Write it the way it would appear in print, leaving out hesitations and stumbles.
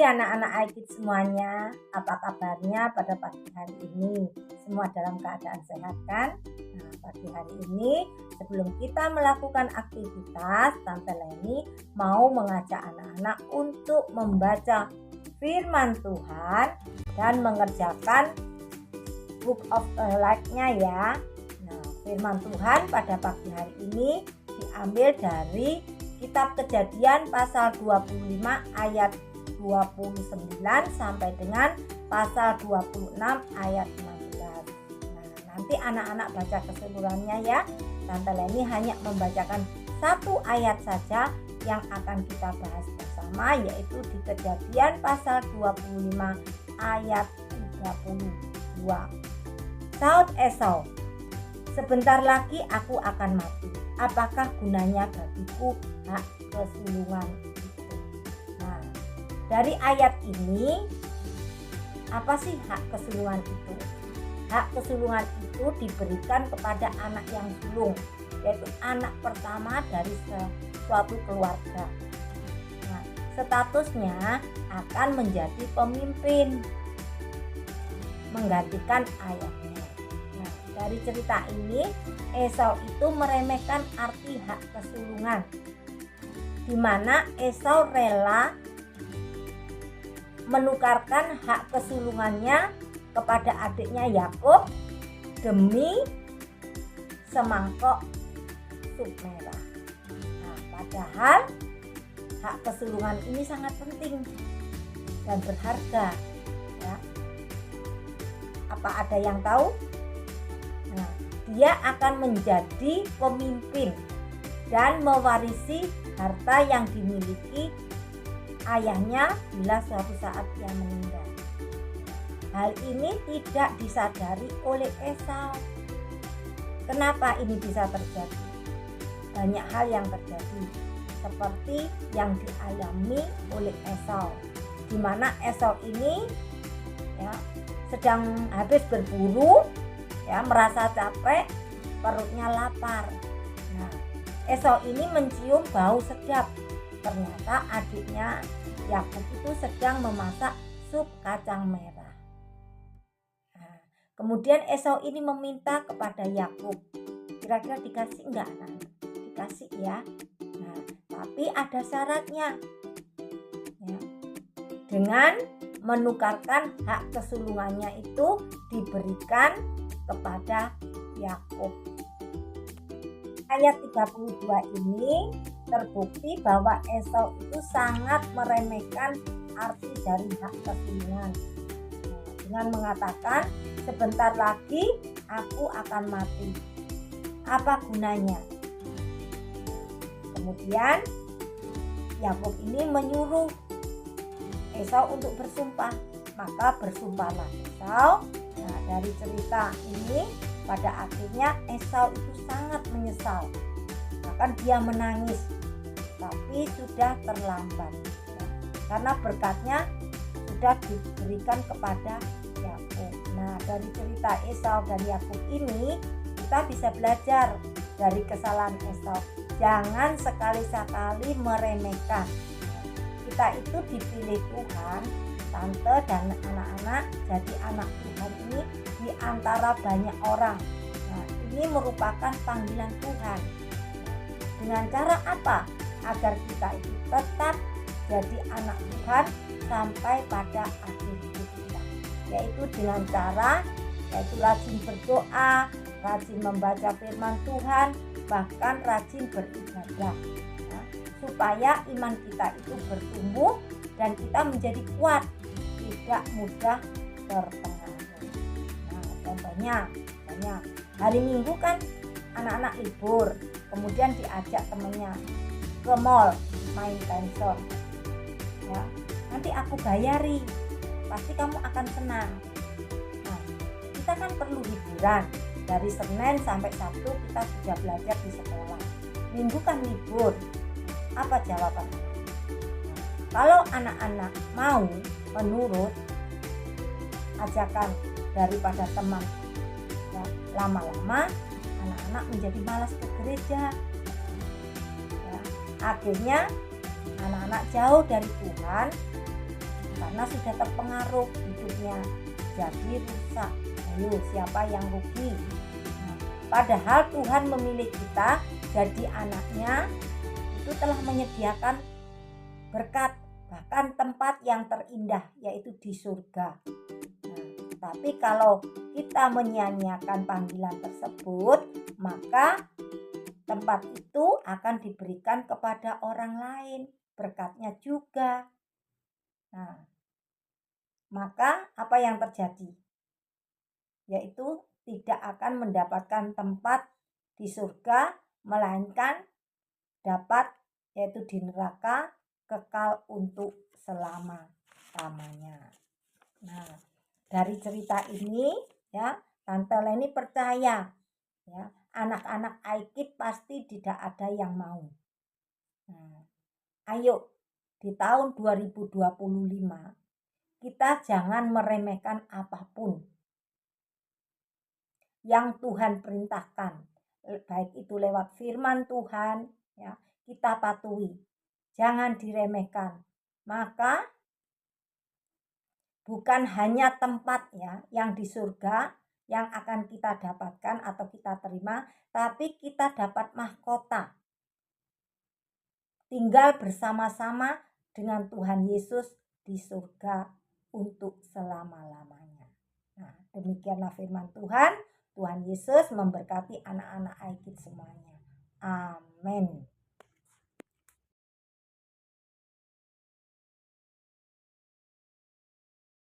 anak-anak Aikid semuanya, apa kabarnya pada pagi hari ini? Semua dalam keadaan sehat kan? Nah, pagi hari ini sebelum kita melakukan aktivitas, Tante Leni mau mengajak anak-anak untuk membaca firman Tuhan dan mengerjakan Book of Life-nya ya. Nah, firman Tuhan pada pagi hari ini diambil dari Kitab Kejadian pasal 25 ayat 29 sampai dengan pasal 26 ayat 16. Nah, nanti anak-anak baca keseluruhannya ya. Tante Leni hanya membacakan satu ayat saja yang akan kita bahas bersama, yaitu di Kejadian pasal 25 ayat 32. Saud Esau, sebentar lagi aku akan mati. Apakah gunanya bagiku hak kesulungan itu? Nah, dari ayat ini, apa sih hak kesulungan itu? Hak kesulungan itu diberikan kepada anak yang sulung, yaitu anak pertama dari suatu keluarga. Nah, statusnya akan menjadi pemimpin, menggantikan ayahnya. Nah, dari cerita ini, Esau itu meremehkan arti hak kesulungan, di mana Esau rela menukarkan hak kesulungannya kepada adiknya Yakub demi semangkok sup merah. Nah, padahal hak kesulungan ini sangat penting dan berharga. Ya. Apa ada yang tahu? Nah, dia akan menjadi pemimpin dan mewarisi harta yang dimiliki ayahnya bila suatu saat ia meninggal. Hal ini tidak disadari oleh Esau. Kenapa ini bisa terjadi? Banyak hal yang terjadi, seperti yang dialami oleh Esau, di mana Esau ini ya sedang habis berburu, ya merasa capek, perutnya lapar. Nah, Esau ini mencium bau sedap. Ternyata adiknya Yakub itu sedang memasak sup kacang merah. Nah, kemudian Esau ini meminta kepada Yakub, kira-kira dikasih enggak? Nah, dikasih ya. Nah, tapi ada syaratnya. Ya. Dengan menukarkan hak kesulungannya itu diberikan kepada Yakub. Ayat 32 ini terbukti bahwa Esau itu sangat meremehkan arti dari hak kesulungan. Dengan mengatakan, sebentar lagi aku akan mati. Apa gunanya? Kemudian Yakub ini menyuruh Esau untuk bersumpah. Maka bersumpahlah Esau. Nah, dari cerita ini pada akhirnya Esau itu sangat menyesal. Bahkan dia menangis, tapi sudah terlambat. Nah, karena berkatnya sudah diberikan kepada Yakub. Nah, dari cerita Esau dan Yakub ini kita bisa belajar dari kesalahan Esau. Jangan sekali-sekali meremehkan. Kita itu dipilih Tuhan, Tante dan anak-anak jadi anak Tuhan ini di antara banyak orang. Nah, ini merupakan panggilan Tuhan. Dengan cara apa? Agar kita itu tetap jadi anak Tuhan sampai pada akhir hidup kita. Yaitu dengan cara rajin berdoa, rajin membaca firman Tuhan, bahkan rajin beribadah. Nah, supaya iman kita itu bertumbuh dan kita menjadi kuat, tidak mudah terpengaruh. Nah, contohnya hari Minggu kan anak-anak libur, kemudian diajak temennya ke mall main pensil. Ya, nanti aku bayari, pasti kamu akan senang. Nah, kita kan perlu hiburan. Dari Senin sampai Sabtu kita sudah belajar di sekolah. Minggu kan libur. Apa jawabannya? Kalau anak-anak mau menurut ajakan daripada teman, ya, lama-lama anak-anak menjadi malas ke gereja. Ya, akhirnya anak-anak jauh dari Tuhan karena sudah terpengaruh hidupnya jadi rusak. Ayo, siapa yang rugi? Nah, padahal Tuhan memilih kita jadi anaknya, itu telah menyediakan berkat, bahkan tempat yang terindah, yaitu di surga. Nah, tapi kalau kita menyia-nyiakan panggilan tersebut, maka tempat itu akan diberikan kepada orang lain, berkatnya juga. Nah, maka apa yang terjadi? Yaitu tidak akan mendapatkan tempat di surga, melainkan dapat yaitu di neraka kekal untuk selama-lamanya. Nah, dari cerita ini ya, Tante Leni percaya ya, anak-anak Aikid pasti tidak ada yang mau. Nah, ayo di tahun 2025 kita jangan meremehkan apapun yang Tuhan perintahkan, baik itu lewat firman Tuhan ya, kita patuhi, jangan diremehkan. Maka bukan hanya tempat ya yang di surga yang akan kita dapatkan atau kita terima, tapi kita dapat mahkota, tinggal bersama-sama dengan Tuhan Yesus di surga untuk selama-lamanya. Nah, demikianlah firman Tuhan. Tuhan Yesus memberkati anak-anak Aikid semuanya. Amin.